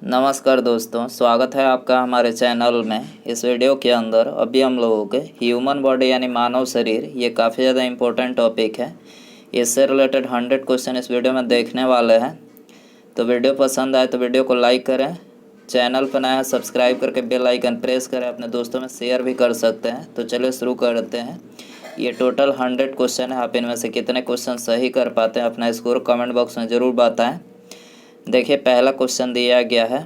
नमस्कार दोस्तों, स्वागत है आपका हमारे चैनल में। इस वीडियो के अंदर अभी हम लोगों के ह्यूमन बॉडी यानी मानव शरीर, ये काफ़ी ज़्यादा इम्पोर्टेंट टॉपिक है। इससे रिलेटेड 100 क्वेश्चन इस वीडियो में देखने वाले हैं। तो वीडियो पसंद आए तो वीडियो को लाइक करें, चैनल पर नया है सब्सक्राइब करके बेल आइकन प्रेस करें, अपने दोस्तों में शेयर भी कर सकते हैं। तो चलिए शुरू करते हैं। ये टोटल 100 क्वेश्चन है। आप इनमें से कितने क्वेश्चन सही कर पाते हैं अपना स्कोर कमेंट बॉक्स में ज़रूर बताएं। देखिए, पहला क्वेश्चन दिया गया है,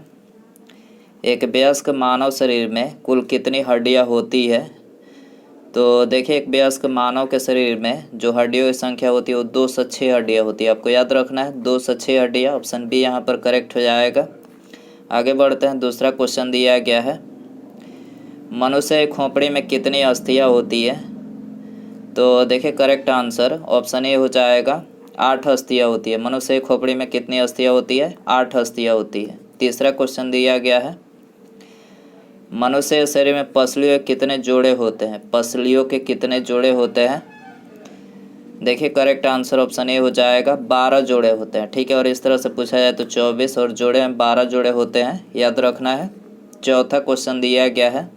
एक वयस्क मानव शरीर में कुल कितनी हड्डियां होती है। तो देखिए, एक वयस्क मानव के शरीर में जो हड्डियों की संख्या होती है वो 2 से 6 हड्डियाँ होती है। आपको याद रखना है 2 से 6 हड्डियाँ। ऑप्शन बी यहाँ पर करेक्ट हो जाएगा। आगे बढ़ते हैं। दूसरा क्वेश्चन दिया गया है, मनुष्य की खोपड़ी में कितनी अस्थियाँ होती है। तो देखिए, करेक्ट आंसर ऑप्शन ए हो जाएगा, 8 अस्थियाँ होती है। मनुष्य की खोपड़ी में कितनी अस्थियाँ होती है? 8 अस्थियाँ होती है। तीसरा क्वेश्चन दिया गया है, मनुष्य के शरीर में पसलियों के कितने जोड़े होते हैं। पसलियों के कितने जोड़े होते हैं? देखिए, करेक्ट आंसर ऑप्शन ए हो जाएगा, 12 जोड़े होते हैं। ठीक है, और इस तरह से पूछा जाए तो 24 और जोड़े में 12 जोड़े होते हैं, याद रखना है। चौथा क्वेश्चन दिया गया है,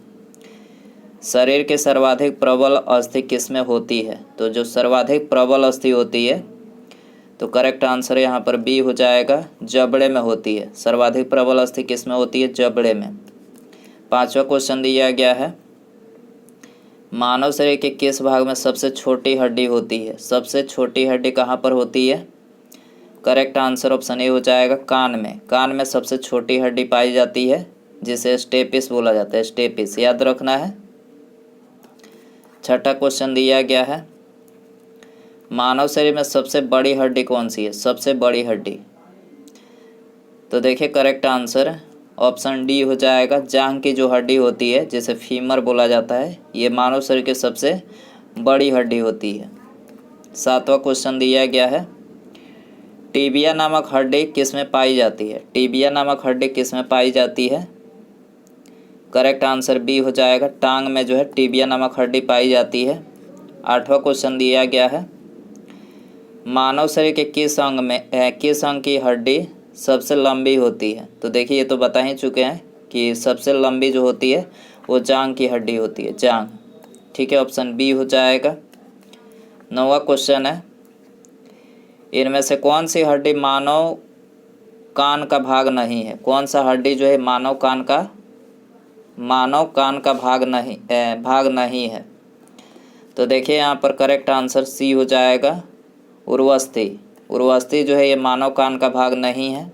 शरीर के सर्वाधिक प्रबल अस्थि किसमें होती है। तो जो सर्वाधिक प्रबल अस्थि होती है, तो करेक्ट आंसर यहाँ पर बी हो जाएगा, जबड़े में होती है। सर्वाधिक प्रबल अस्थि किसमें होती है? जबड़े में। पांचवा क्वेश्चन दिया गया है, मानव शरीर के किस भाग में सबसे छोटी हड्डी होती है। सबसे छोटी हड्डी कहाँ पर होती है? करेक्ट आंसर ऑप्शन ए हो जाएगा, कान में। कान में सबसे छोटी हड्डी पाई जाती है, जिसे स्टेपिस बोला जाता है। स्टेपिस याद रखना है। छठा क्वेश्चन दिया गया है, मानव शरीर में सबसे बड़ी हड्डी कौन सी है? सबसे बड़ी हड्डी, तो देखिए करेक्ट आंसर ऑप्शन डी हो जाएगा, जांघ की जो हड्डी होती है जिसे फीमर बोला जाता है, ये मानव शरीर की सबसे बड़ी हड्डी होती है। सातवां क्वेश्चन दिया गया है, टीबिया नामक हड्डी किस में पाई जाती है। टीबिया नामक हड्डी किस में पाई जाती है? करेक्ट आंसर बी हो जाएगा, टांग में जो है टीबिया नामक हड्डी पाई जाती है। आठवां क्वेश्चन दिया गया है, मानव शरीर के किस अंग की हड्डी सबसे लंबी होती है। तो देखिए, ये तो बता ही चुके हैं कि सबसे लंबी जो होती है वो जांघ की हड्डी होती है, जांघ। ठीक है, ऑप्शन बी हो जाएगा। नौवां क्वेश्चन है, इनमें से कौन सी हड्डी मानव कान का भाग नहीं है। कौन सा हड्डी जो है मानव कान का भाग नहीं है। तो देखिए, यहाँ पर करेक्ट आंसर सी हो जाएगा, उर्वस्थि। उर्वस्थि जो है ये मानव कान का भाग नहीं है।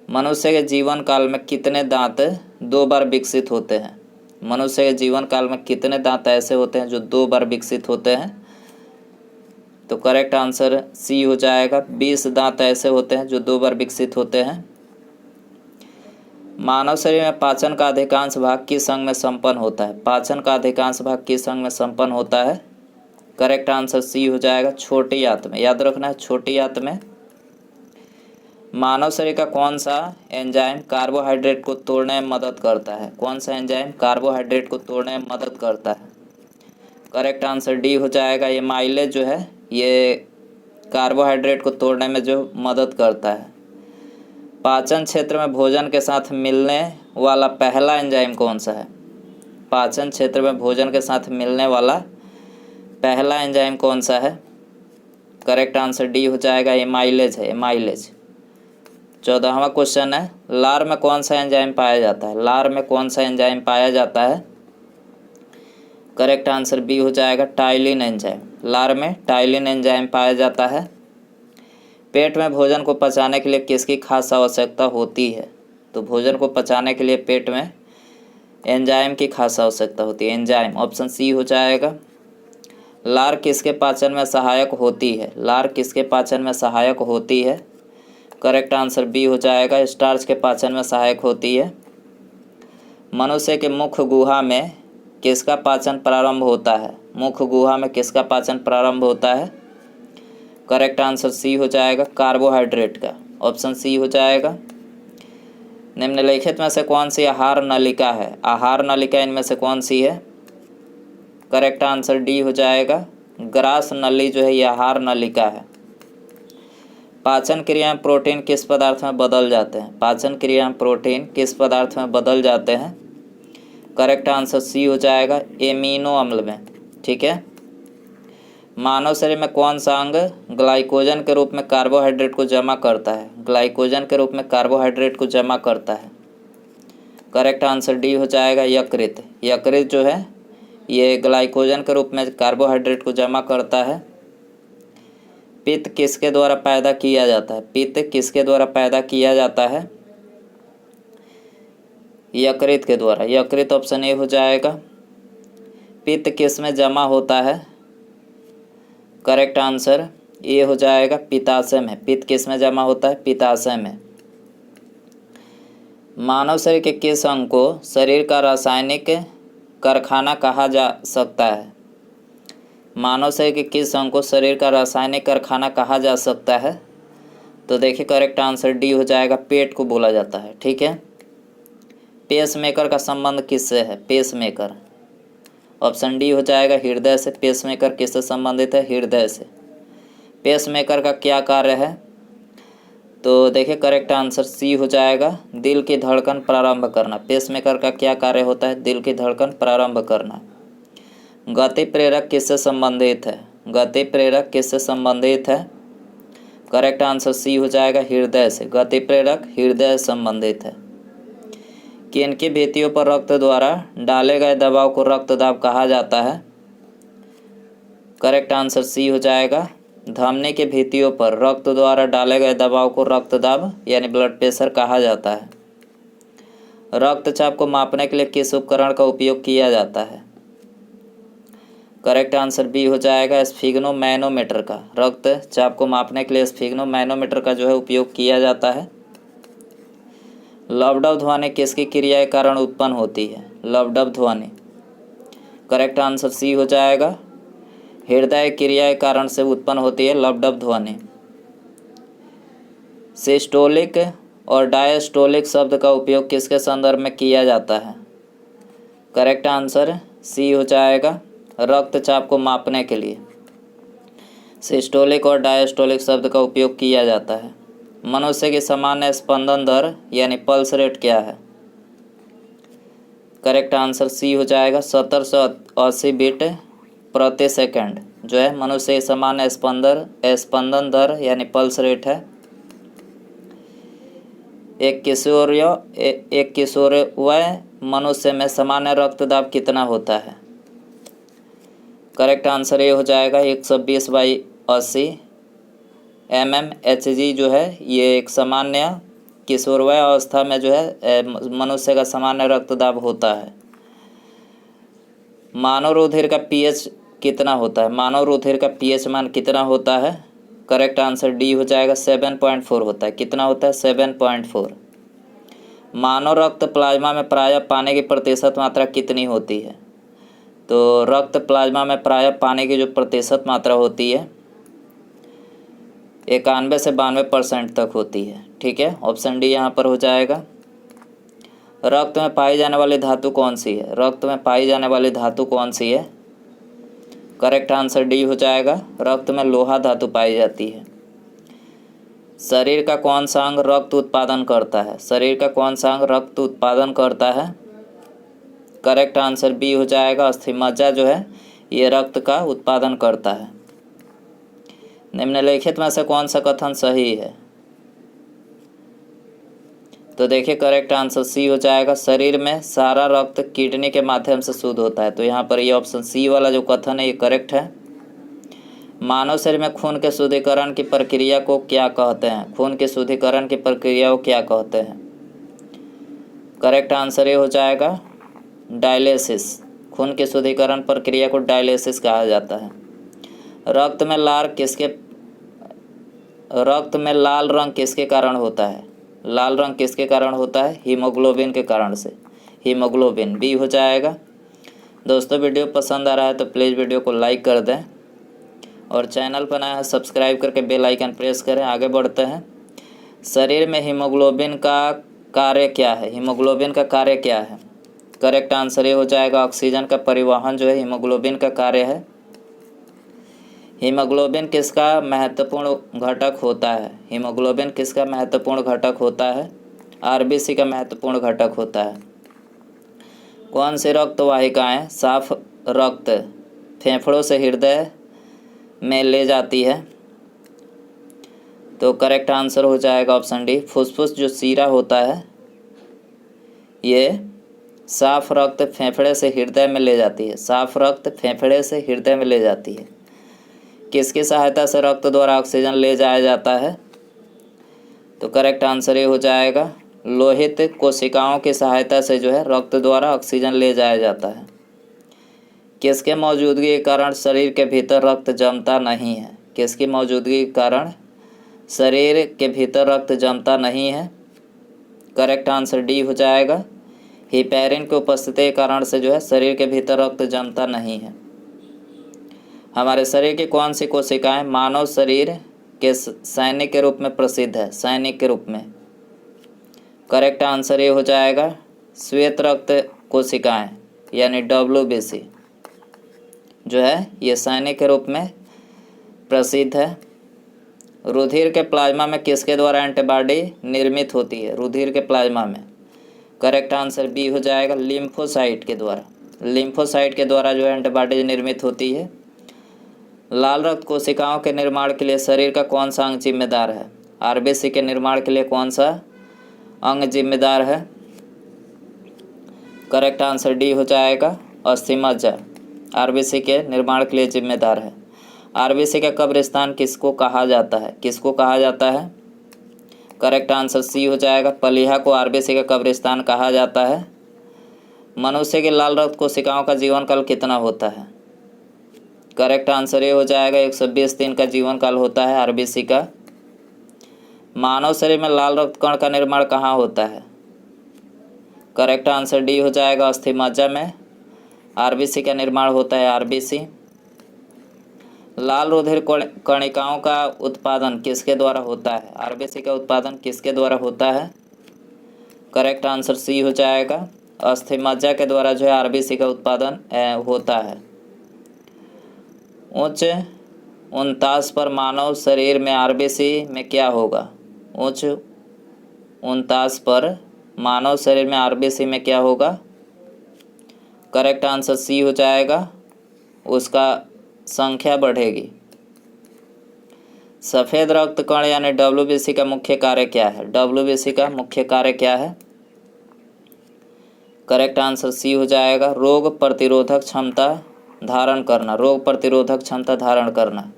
मनुष्य के जीवन काल में कितने दांत 2 बार विकसित होते हैं। मनुष्य के जीवन काल में कितने दांत ऐसे होते हैं जो 2 बार विकसित होते हैं। तो करेक्ट आंसर सी हो जाएगा, 20 दांत ऐसे होते हैं जो 2 बार विकसित होते हैं। मानव शरीर में पाचन का अधिकांश भाग किस अंग में संपन्न होता है। पाचन का अधिकांश भाग किस अंग में संपन्न होता है? करेक्ट आंसर सी हो जाएगा, छोटी आंत में। याद रखना है, छोटी आंत में। मानव शरीर का कौन सा एंजाइम कार्बोहाइड्रेट को तोड़ने में मदद करता है। कौन सा एंजाइम कार्बोहाइड्रेट को तोड़ने में मदद करता है? करेक्ट आंसर डी हो जाएगा, ये माइलेज जो है ये कार्बोहाइड्रेट को तोड़ने में जो मदद करता है। पाचन क्षेत्र में भोजन के साथ मिलने वाला पहला एंजाइम कौन सा है? पाचन क्षेत्र में भोजन के साथ मिलने वाला पहला एंजाइम कौन सा है? करेक्ट आंसर डी हो जाएगा, एमाइलेज है, एमाइलेज। 14वां क्वेश्चन है, लार में कौन सा एंजाइम पाया जाता है। लार में कौन सा एंजाइम पाया जाता है? करेक्ट आंसर बी हो जाएगा, टाइलिन एंजाइम। लार में टाइलिन एंजाइम पाया जाता है। पेट में भोजन को पचाने के लिए किसकी खास आवश्यकता होती है। तो भोजन को पचाने के लिए पेट में एंजाइम की खास आवश्यकता होती है, एंजाइम। ऑप्शन सी हो जाएगा। लार किसके पाचन में सहायक होती है। लार किसके पाचन में सहायक होती है? करेक्ट आंसर बी हो जाएगा, स्टार्च के पाचन में सहायक होती है। मनुष्य के मुख गुहा में किसका पाचन प्रारंभ होता है। मुख गुहा में किसका पाचन प्रारंभ होता है? करेक्ट आंसर सी हो जाएगा, कार्बोहाइड्रेट का। ऑप्शन सी हो जाएगा। निम्नलिखित में से कौन सी आहार नलिका है। आहार नलिका इनमें से कौन सी है? करेक्ट आंसर डी हो जाएगा, ग्रास नली जो है ये आहार नलिका है। पाचन क्रिया में प्रोटीन किस पदार्थ में बदल जाते हैं? पाचन क्रिया में प्रोटीन किस पदार्थ में बदल जाते हैं? करेक्ट आंसर सी हो जाएगा, एमिनो अम्ल में। ठीक है। मानव शरीर में कौन सा अंग ग्लाइकोजन के रूप में कार्बोहाइड्रेट को जमा करता है? ग्लाइकोजन के रूप में कार्बोहाइड्रेट को जमा करता है। करेक्ट आंसर डी हो जाएगा, यकृत। यकृत जो है ये ग्लाइकोजन के रूप में कार्बोहाइड्रेट को जमा करता है। पित्त किसके द्वारा पैदा किया जाता है? पित्त किसके द्वारा पैदा किया जाता है? यकृत के द्वारा। यकृत ऑप्शन ए हो जाएगा। पित्त किस में जमा होता है? करेक्ट आंसर ए हो जाएगा, पित्ताशय में। पित्त किस में जमा होता है? पित्ताशय में। मानव शरीर के किस अंग को शरीर का रासायनिक कारखाना कहा जा सकता है? मानव शरीर के किस अंग को शरीर का रासायनिक कारखाना कहा जा सकता है? तो देखिए करेक्ट आंसर डी हो जाएगा, पेट को बोला जाता है। ठीक है। पेसमेकर का संबंध किससे है? पेसमेकर ऑप्शन डी हो जाएगा, हृदय से। पेसमेकर किससे संबंधित है? हृदय से। पेसमेकर का क्या कार्य है? तो देखिए करेक्ट आंसर सी हो जाएगा, दिल की धड़कन प्रारंभ करना। पेसमेकर का क्या कार्य होता है? दिल की धड़कन प्रारंभ करना। गति प्रेरक किससे संबंधित है? गति प्रेरक किससे संबंधित है? करेक्ट आंसर सी हो जाएगा, हृदय से। गति प्रेरक हृदय से संबंधित है। किनकी भित्तियों पर रक्त द्वारा डाले गए दबाव को रक्तदाब कहा जाता है? करेक्ट आंसर सी हो जाएगा, धमनी के भित्तियों पर रक्त द्वारा डाले गए दबाव को रक्तदाब यानी ब्लड प्रेशर कहा जाता है। रक्तचाप को मापने के लिए किस उपकरण का उपयोग किया जाता है? करेक्ट आंसर बी हो जाएगा, स्फिग्नोमैनोमीटर का। रक्तचाप को मापने के लिए स्फिग्नोमैनोमीटर का जो है उपयोग किया जाता है। लवडब ध्वनि किसकी क्रिया के कारण उत्पन्न होती है? लवडब ध्वनि। करेक्ट आंसर सी हो जाएगा, हृदय क्रिया के कारण से उत्पन्न होती है लवडब ध्वनि। सिस्टोलिक और डायस्टोलिक शब्द का उपयोग किसके संदर्भ में किया जाता है? करेक्ट आंसर सी हो जाएगा, रक्तचाप को मापने के लिए सिस्टोलिक और डायस्टोलिक शब्द का उपयोग किया जाता है। मनुष्य की सामान्य स्पंदन दर यानी पल्स रेट क्या है? करेक्ट आंसर सी हो जाएगा, 1780 बीट प्रति सेकंड जो है मनुष्य की सामान्य स्पंदन दर यानी पल्स रेट है। एक किशोरवय मनुष्य में सामान्य रक्तदाब कितना होता है? करेक्ट आंसर ये हो जाएगा, 120/80 mmHg जो है ये एक सामान्य किशोरवय अवस्था में जो है मनुष्य का सामान्य रक्तदाब होता है। मानव रुधिर का pH कितना होता है? मानव रुधिर का pH मान कितना होता है? करेक्ट आंसर डी हो जाएगा, 7.4 होता है। कितना होता है? 7.4। मानव रक्त प्लाज्मा में प्रायः पानी की प्रतिशत मात्रा कितनी होती है? तो रक्त प्लाज्मा में प्रायः पानी की जो प्रतिशत मात्रा होती है 91 से 92% तक होती है। ठीक है, ऑप्शन डी यहाँ पर हो जाएगा। रक्त में पाई जाने वाली धातु कौन सी है? रक्त में पाई जाने वाली धातु कौन सी है? करेक्ट आंसर डी हो जाएगा, रक्त में लोहा धातु पाई जाती है। शरीर का कौन सा अंग रक्त उत्पादन करता है? शरीर का कौन सा अंग रक्त उत्पादन करता है? करेक्ट आंसर बी हो जाएगा, अस्थिमज्जा जो है ये रक्त का उत्पादन करता है। निम्नलिखित में से कौन सा कथन सही है? तो देखिए करेक्ट आंसर सी हो जाएगा, शरीर में सारा रक्त किडनी के माध्यम से शुद्ध होता है। तो यहाँ पर ये ऑप्शन सी वाला जो कथन है ये करेक्ट है। मानव शरीर में खून के शुद्धिकरण की प्रक्रिया को क्या कहते हैं? खून के शुद्धिकरण की प्रक्रिया को क्या कहते हैं? करेक्ट आंसर ये हो जाएगा, डायलिसिस। खून के शुद्धिकरण प्रक्रिया को डायलिसिस कहा जाता है। रक्त में लाल रंग किसके कारण होता है? लाल रंग किसके कारण होता है? हीमोग्लोबिन के कारण से। हीमोग्लोबिन बी हो जाएगा। दोस्तों वीडियो पसंद आ रहा है तो प्लीज़ वीडियो को लाइक कर दें और चैनल पर नया है सब्सक्राइब करके बेल आइकन प्रेस करें। आगे बढ़ते हैं। शरीर में हीमोग्लोबिन का कार्य क्या है? हीमोग्लोबिन का कार्य क्या है? करेक्ट आंसर ये हो जाएगा, ऑक्सीजन का परिवहन जो है हीमोग्लोबिन का कार्य है। हीमोग्लोबिन किसका महत्वपूर्ण घटक होता है? हीमोग्लोबिन किसका महत्वपूर्ण घटक होता है? आरबीसी का महत्वपूर्ण घटक होता है। कौन सी रक्त वाहिकाएं साफ रक्त फेफड़ों से हृदय में ले जाती है? तो करेक्ट आंसर हो जाएगा ऑप्शन डी, फुसफुस जो सीरा होता है ये साफ रक्त फेफड़े से हृदय में ले जाती है। साफ रक्त फेफड़े से हृदय में ले जाती है। किसकी सहायता से रक्त द्वारा ऑक्सीजन ले जाया जाता है? तो करेक्ट आंसर ये हो जाएगा, लोहित कोशिकाओं की सहायता से जो है रक्त द्वारा ऑक्सीजन ले जाया जाता है। किसके मौजूदगी के कारण शरीर के भीतर रक्त जमता नहीं है? किसकी मौजूदगी के कारण शरीर के भीतर रक्त जमता नहीं है? करेक्ट आंसर डी हो जाएगा, हिपैरिन की उपस्थिति के कारण से जो है शरीर के भीतर रक्त जमता नहीं है। हमारे शरीर की कौन सी कोशिकाएं मानव शरीर के सैनिक के रूप में प्रसिद्ध है? सैनिक के रूप में। करेक्ट आंसर ये हो जाएगा, श्वेत रक्त कोशिकाएं यानी WBC जो है ये सैनिक के रूप में प्रसिद्ध है। रुधिर के प्लाज्मा में किसके द्वारा एंटीबॉडी निर्मित होती है? रुधिर के प्लाज्मा में। करेक्ट आंसर बी हो जाएगा, लिम्फोसाइट के द्वारा। लिम्फोसाइट के द्वारा जो है एंटीबॉडी निर्मित होती है। लाल रक्त कोशिकाओं के निर्माण के लिए शरीर का कौन सा अंग जिम्मेदार है? आरबीसी के निर्माण के लिए कौन सा अंग जिम्मेदार है? करेक्ट आंसर डी हो जाएगा, अस्थिमज्जा आरबीसी के निर्माण के लिए जिम्मेदार है। आरबीसी का कब्रिस्तान किसको कहा जाता है? किसको कहा जाता है? करेक्ट आंसर सी हो जाएगा, पलीहा को आरबीसी का कब्रिस्तान कहा जाता है। मनुष्य के लाल रक्त कोशिकाओं का जीवन काल कितना होता है? करेक्ट आंसर ये हो जाएगा, 120 दिन का जीवन काल होता है आरबीसी का। मानव शरीर में लाल रक्त कण का निर्माण कहाँ होता है? करेक्ट आंसर डी हो जाएगा, अस्थिमज्जा में आरबीसी का निर्माण होता है। आरबीसी। लाल रुधिर कणिकाओं का उत्पादन किसके द्वारा होता है? आरबीसी का उत्पादन किसके द्वारा होता है? करेक्ट आंसर सी हो जाएगा, अस्थिमज्जा के द्वारा जो है आरबीसी का उत्पादन होता है। उच्च 49 पर मानव शरीर में आरबीसी में क्या होगा? उच्च 49 पर मानव शरीर में आरबीसी में क्या होगा? करेक्ट आंसर सी हो जाएगा, उसका संख्या बढ़ेगी। सफ़ेद रक्त कण यानी WBC का मुख्य कार्य क्या है? WBC का मुख्य कार्य क्या है? करेक्ट आंसर सी हो जाएगा, रोग प्रतिरोधक क्षमता धारण करना। रोग प्रतिरोधक क्षमता धारण करना।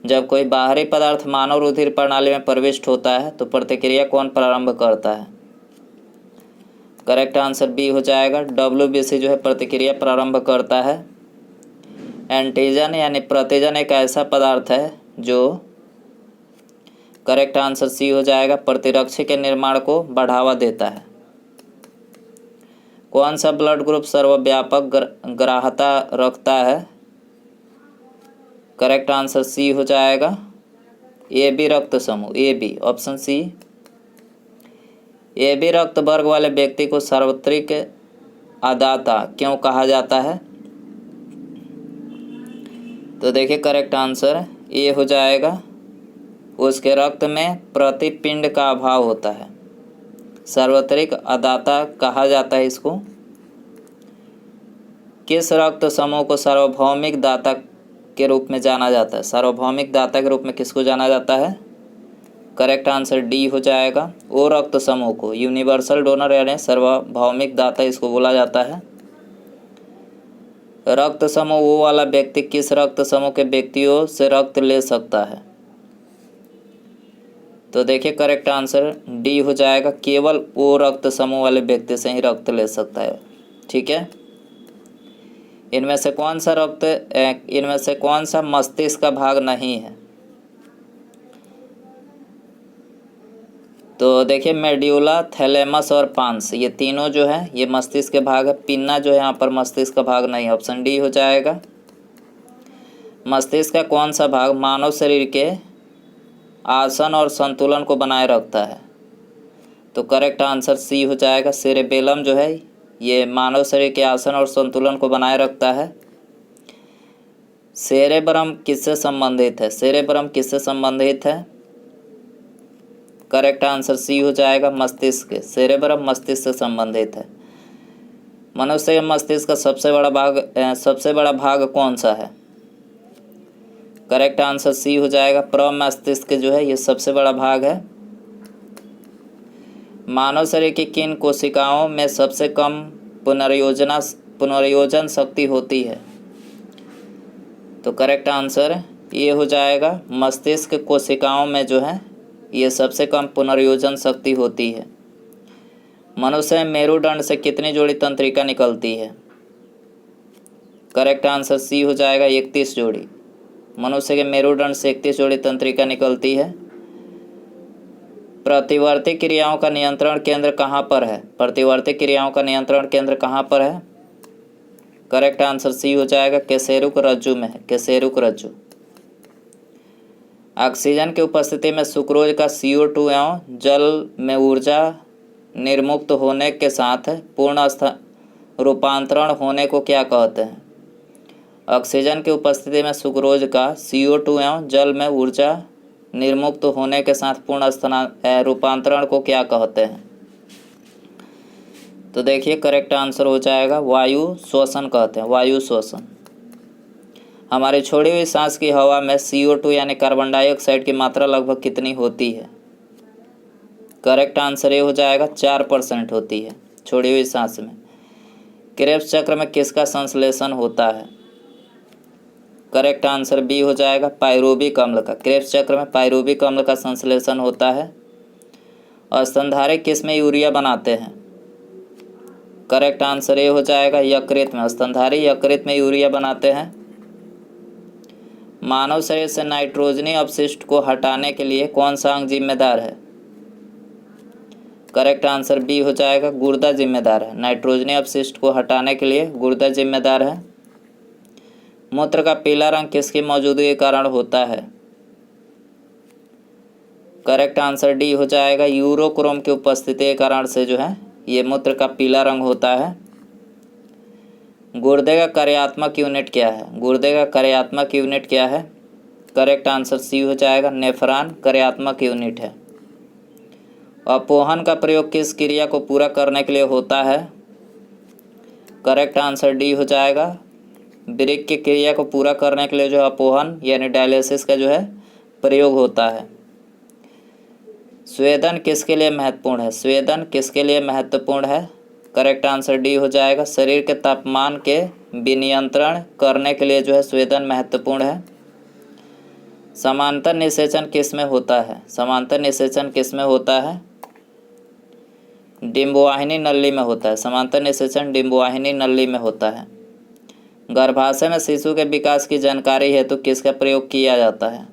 जब कोई बाहरी पदार्थ मानव रुधिर प्रणाली में प्रविष्ट होता है तो प्रतिक्रिया कौन प्रारंभ करता है? करेक्ट आंसर बी हो जाएगा, WBC जो है प्रतिक्रिया प्रारंभ करता है। एंटीजन यानी प्रतिजन एक ऐसा पदार्थ है जो, करेक्ट आंसर सी हो जाएगा, प्रतिरक्षी के निर्माण को बढ़ावा देता है। कौन सा ब्लड ग्रुप सर्वव्यापक ग्राह्यता रखता है? करेक्ट आंसर सी हो जाएगा, AB रक्त समूह। AB option C. AB रक्त वर्ग वाले व्यक्ति को सार्वत्रिक अदाता क्यों कहा जाता है? तो देखिए करेक्ट आंसर ये हो जाएगा, उसके रक्त में प्रतिपिंड का अभाव होता है। सार्वत्रिक अदाता कहा जाता है इसको। किस रक्त समूह को सार्वभौमिक दाता के रूप में जाना जाता है? सार्वभौमिक दाता के रूप में किसको जाना जाता है? करेक्ट आंसर डी हो जाएगा, ओ रक्त समूह को। यूनिवर्सल डोनर यानी सार्वभौमिक दाता इसको बोला जाता है। रक्त समूह ओ वाला व्यक्ति किस रक्त समूह के व्यक्तियों से रक्त ले सकता है? तो देखिए करेक्ट आंसर डी हो जाएगा, केवल ओ रक्त समूह वाले व्यक्ति से ही रक्त ले सकता है। ठीक है, इनमें से कौन सा मस्तिष्क का भाग नहीं है? तो देखिए मेड्यूला, थैलेमस और पांस, ये तीनों जो है ये मस्तिष्क के भाग है। पिन्ना जो है यहाँ पर मस्तिष्क का भाग नहीं है। ऑप्शन डी हो जाएगा। मस्तिष्क का कौन सा भाग मानव शरीर के आसन और संतुलन को बनाए रखता है? तो करेक्ट आंसर सी हो जाएगा, सेरेबेलम जो है ये मानव शरीर के आसन और संतुलन को बनाए रखता है। सेरेब्रम किससे संबंधित है? सेरेब्रम किससे संबंधित है? करेक्ट आंसर सी हो जाएगा, मस्तिष्क। सेरेब्रम मस्तिष्क से संबंधित है। मनुष्य के मस्तिष्क का सबसे बड़ा भाग कौन सा है? करेक्ट आंसर सी हो जाएगा, प्रमस्तिष्क जो है ये सबसे बड़ा भाग है। मानव शरीर की किन कोशिकाओं में सबसे कम पुनर्योजन शक्ति होती है? तो करेक्ट आंसर ये हो जाएगा, मस्तिष्क कोशिकाओं में जो है ये सबसे कम पुनर्योजन शक्ति होती है। मनुष्य में मेरुदंड से कितनी जोड़ी तंत्रिका निकलती है? करेक्ट आंसर सी हो जाएगा, 31 जोड़ी। मनुष्य के मेरुदंड से 31 जोड़ी तंत्रिका निकलती है। प्रतिवर्ती क्रियाओं का नियंत्रण केंद्र कहाँ पर है? प्रतिवर्ती क्रियाओं का नियंत्रण केंद्र कहाँ पर है? करेक्ट आंसर सी हो जाएगा, कशेरुक रज्जु में है। कशेरुक रज्जु। ऑक्सीजन की उपस्थिति में सुक्रोज का CO2 एवं जल में ऊर्जा निर्मुक्त होने के साथ पूर्ण रूपांतरण होने को क्या कहते हैं? ऑक्सीजन की उपस्थिति में सुक्रोज का CO2 एवं जल में ऊर्जा निर्मुक्त होने के साथ पूर्ण रूपांतरण को क्या कहते हैं? तो देखिए करेक्ट आंसर हो जाएगा, वायु श्वसन कहते हैं। वायु श्वसन। हमारी छोड़ी हुई सांस की हवा में CO2 यानी कार्बन डाइऑक्साइड की मात्रा लगभग कितनी होती है? करेक्ट आंसर ये हो जाएगा, 4% होती है छोड़ी हुई सांस में। क्रेब्स चक्र में किसका संश्लेषण होता है? करेक्ट आंसर बी हो जाएगा, पाइरूविक अम्ल का। क्रेब्स चक्र में पाइरूविक अम्ल का संश्लेषण होता है। स्तनधारी किस में यूरिया बनाते हैं? करेक्ट आंसर ये हो जाएगा, यकृत में। स्तनधारी यकृत में यूरिया बनाते हैं। मानव शरीर से नाइट्रोजनी अपशिष्ट को हटाने के लिए कौन सा अंग जिम्मेदार है? करेक्ट आंसर बी हो जाएगा, गुर्दा जिम्मेदार है। नाइट्रोजनी अपशिष्ट को हटाने के लिए गुर्दा जिम्मेदार है। मूत्र का पीला रंग किसकी मौजूदगी के कारण होता है? करेक्ट आंसर डी हो जाएगा, यूरोक्रोम की उपस्थिति के कारण से जो है ये मूत्र का पीला रंग होता है। गुर्दे का कार्यात्मक यूनिट क्या है? गुर्दे का कार्यात्मक यूनिट क्या है? करेक्ट आंसर सी हो जाएगा, नेफ्रॉन कार्यात्मक यूनिट है। अपोहन का प्रयोग किस क्रिया को पूरा करने के लिए होता है? करेक्ट आंसर डी हो जाएगा, वृक्क की क्रिया को पूरा करने के लिए जो अपोहन यानी डायलिसिस का जो है प्रयोग होता है। स्वेदन किसके लिए महत्वपूर्ण है? स्वेदन किसके लिए महत्वपूर्ण है? करेक्ट आंसर डी हो जाएगा, शरीर के तापमान के विनियंत्रण करने के लिए जो है स्वेदन महत्वपूर्ण है। समांतर निषेचन किस में होता है? समांतर निषेचन किस में होता है? डिंबवाहिनी नली में होता है। समांतर निषेचन डिंबवाहिनी नली में होता है। गर्भाशय में शिशु के विकास की जानकारी हेतु किसका प्रयोग किया जाता है?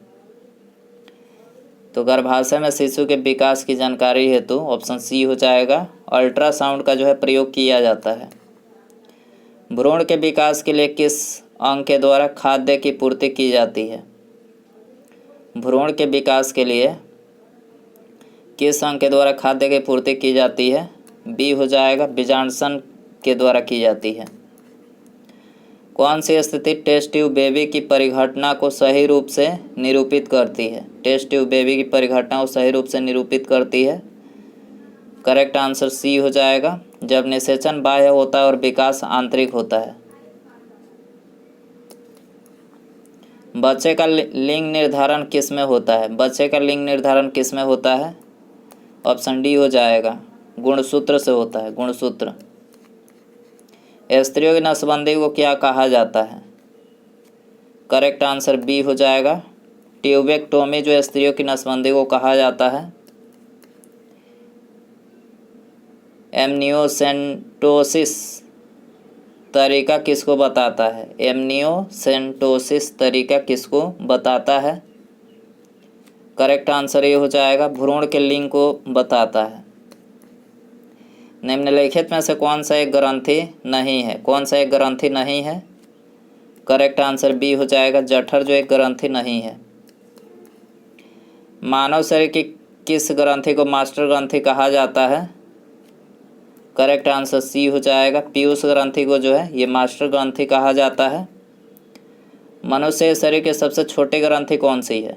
तो गर्भाशय में शिशु के विकास की जानकारी हेतु ऑप्शन सी हो जाएगा, अल्ट्रासाउंड का जो है प्रयोग किया जाता है। भ्रूण के विकास के लिए किस अंग के द्वारा खाद्य की पूर्ति की जाती है? भ्रूण के विकास के लिए किस अंग के द्वारा खाद्य की पूर्ति की जाती है? बी हो जाएगा, बीजांडसन के द्वारा की जाती है। कौन सी स्थिति टेस्ट ट्यूब बेबी की परिघटना को सही रूप से निरूपित करती है? टेस्ट ट्यूब बेबी की परिघटना को सही रूप से निरूपित करती है। करेक्ट आंसर सी हो जाएगा, जब निषेचन बाह्य होता है और विकास आंतरिक होता है। बच्चे का लिंग निर्धारण किस में होता है? बच्चे का लिंग निर्धारण किस में होता है? ऑप्शन डी हो जाएगा, गुणसूत्र से होता है। गुणसूत्र। स्त्रियों की नसबंदी को क्या कहा जाता है? करेक्ट आंसर बी हो जाएगा, ट्यूबेक्टोमी जो स्त्रियों की नसबंदी को कहा जाता है। एमनियोसेंटोसिस तरीका किसको बताता है? एमनियोसेंटोसिस तरीका किसको बताता है? करेक्ट आंसर ये हो जाएगा, भ्रूण के लिंग को बताता है। निम्नलिखित में से कौन सा एक ग्रंथि नहीं है? कौन सा एक ग्रंथि नहीं है? करेक्ट आंसर बी हो जाएगा, जठर जो एक ग्रंथि नहीं है। मानव शरीर की किस ग्रंथि को मास्टर ग्रंथि कहा जाता है? करेक्ट आंसर सी हो जाएगा, पीयूष ग्रंथि को जो है ये मास्टर ग्रंथि कहा जाता है। मनुष्य शरीर की सबसे छोटी ग्रंथि कौन सी है?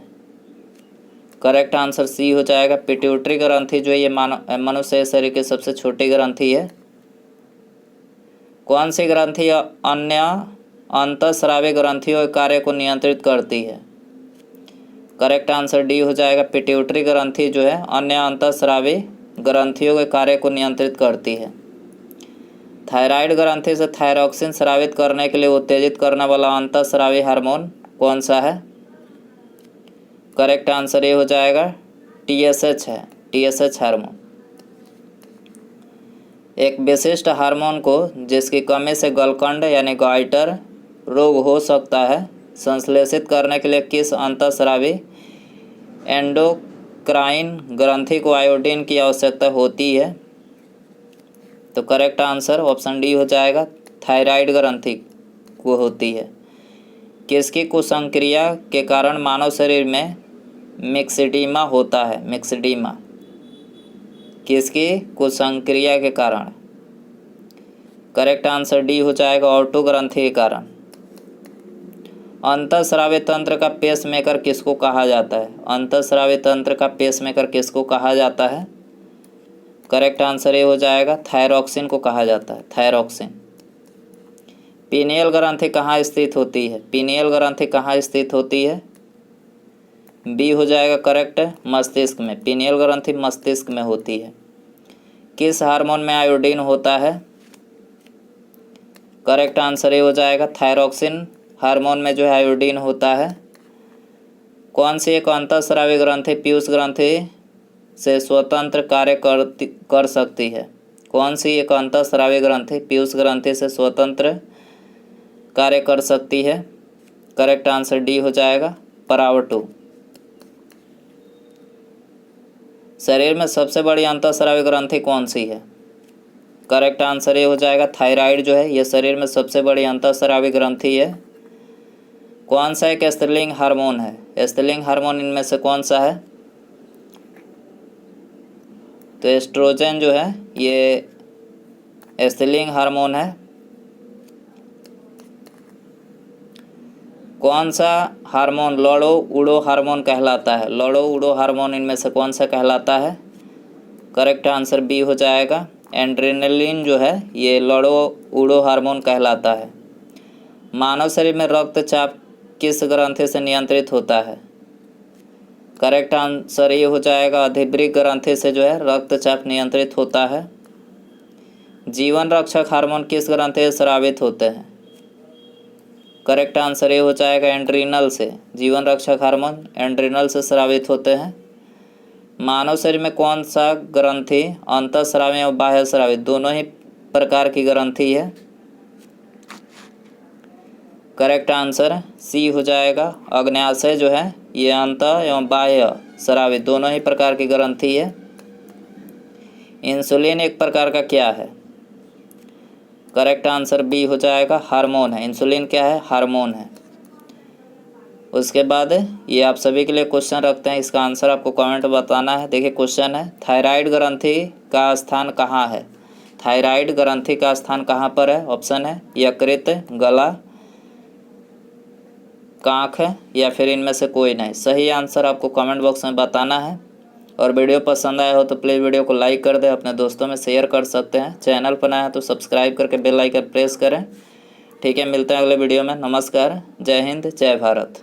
करेक्ट आंसर सी हो जाएगा, पिट्यूटरी ग्रंथि जो है ये मनुष्य शरीर की सबसे छोटी ग्रंथि है। कौन सी ग्रंथि अन्य अंतःस्रावी ग्रंथियों के कार्य को नियंत्रित करती है? करेक्ट आंसर डी हो जाएगा, पिट्यूटरी ग्रंथि जो है अन्य अंतःस्रावी ग्रंथियों के कार्य को नियंत्रित करती है। थायराइड ग्रंथि से थायरॉक्सिन स्रावित करने के लिए उत्तेजित करने वाला अंतःस्रावी हार्मोन कौन सा है? करेक्ट आंसर ये हो जाएगा TSH है, TSH हार्मोन। एक विशिष्ट हार्मोन को जिसकी कमी से गलकंड यानी गॉइटर रोग हो सकता है संश्लेषित करने के लिए किस अंतःस्रावी एंडोक्राइन ग्रंथि को आयोडीन की आवश्यकता होती है? तो करेक्ट आंसर ऑप्शन डी हो जाएगा, थायराइड ग्रंथि को होती है। किसकी कुसंक्रिया के कारण मानव शरीर में मिक्सिडीमा होता है? मिक्सिडीमा किसकी कुसंक्रिया के कारण? करेक्ट आंसर डी हो जाएगा, ऑटो ग्रंथि के कारण। अंतःस्रावी तंत्र का पेसमेकर किसको कहा जाता है? अंतःस्रावी तंत्र का पेसमेकर किसको कहा जाता है? करेक्ट आंसर ये हो जाएगा, थायरॉक्सिन को कहा जाता है, थायरॉक्सिन। पीनियल ग्रंथि कहाँ स्थित होती है? पीनियल ग्रंथि कहाँ स्थित होती है? बी हो जाएगा करेक्ट, मस्तिष्क में। पीनियल ग्रंथि मस्तिष्क में होती है। किस हार्मोन में आयोडीन होता है? करेक्ट आंसर ये हो जाएगा, थायरॉक्सिन हार्मोन में जो है आयोडीन होता है। कौन सी एक अंतःस्रावी ग्रंथि पीयूष ग्रंथि से स्वतंत्र कार्य कर सकती है? कौन सी एक अंतःस्रावी ग्रंथि पीयूष ग्रंथि से स्वतंत्र कार्य कर सकती है? करेक्ट आंसर डी हो जाएगा, परावटु। शरीर में सबसे बड़ी अंतःस्रावी ग्रंथि कौन सी है? करेक्ट आंसर ये हो जाएगा, थायराइड जो है ये शरीर में सबसे बड़ी अंतःस्रावी ग्रंथि है। कौन सा एक स्त्रीलिंग हार्मोन है? स्त्रीलिंग हार्मोन इनमें से कौन सा है? तो एस्ट्रोजन जो है ये स्त्रीलिंग हार्मोन है। कौन सा हार्मोन लड़ो उड़ो हार्मोन कहलाता है? लड़ो उड़ो हार्मोन इनमें से कौन सा कहलाता है? करेक्ट आंसर बी हो जाएगा, एड्रेनलिन जो है ये लड़ो उड़ो हार्मोन कहलाता है। मानव शरीर में रक्तचाप किस ग्रंथि से नियंत्रित होता है? करेक्ट आंसर ये हो जाएगा, अधिवृक्क ग्रंथि से जो है रक्तचाप नियंत्रित होता है। जीवन रक्षक हार्मोन किस ग्रंथि से स्रावित होते हैं? करेक्ट आंसर ये हो जाएगा, एड्रीनल से। जीवन रक्षक हार्मोन एड्रीनल से स्रावित होते हैं। मानव शरीर में कौन सा ग्रंथि अंतःस्रावी और बाह्य स्रावी दोनों ही प्रकार की ग्रंथि है? करेक्ट आंसर सी हो जाएगा, अग्न्याशय जो है ये अंतः एवं बाह्य स्रावी दोनों ही प्रकार की ग्रंथि है। इंसुलिन एक प्रकार का क्या है? करेक्ट आंसर बी हो जाएगा, हार्मोन है। इंसुलिन क्या है? हार्मोन है। उसके बाद ये आप सभी के लिए क्वेश्चन रखते हैं, इसका आंसर आपको कमेंट बताना है। देखिए क्वेश्चन है, थायराइड ग्रंथि का स्थान कहाँ है? थायराइड ग्रंथि का स्थान कहाँ पर है? ऑप्शन है यकृत, गला, कांख या फिर इनमें से कोई नहीं। सही आंसर आपको कमेंट बॉक्स में बताना है। और वीडियो पसंद आया हो तो प्लीज़ वीडियो को लाइक कर दें, अपने दोस्तों में शेयर कर सकते हैं। चैनल पर नया है तो सब्सक्राइब करके बेल आइकन प्रेस करें। ठीक है, मिलते हैं अगले वीडियो में। नमस्कार, जय हिंद, जय भारत।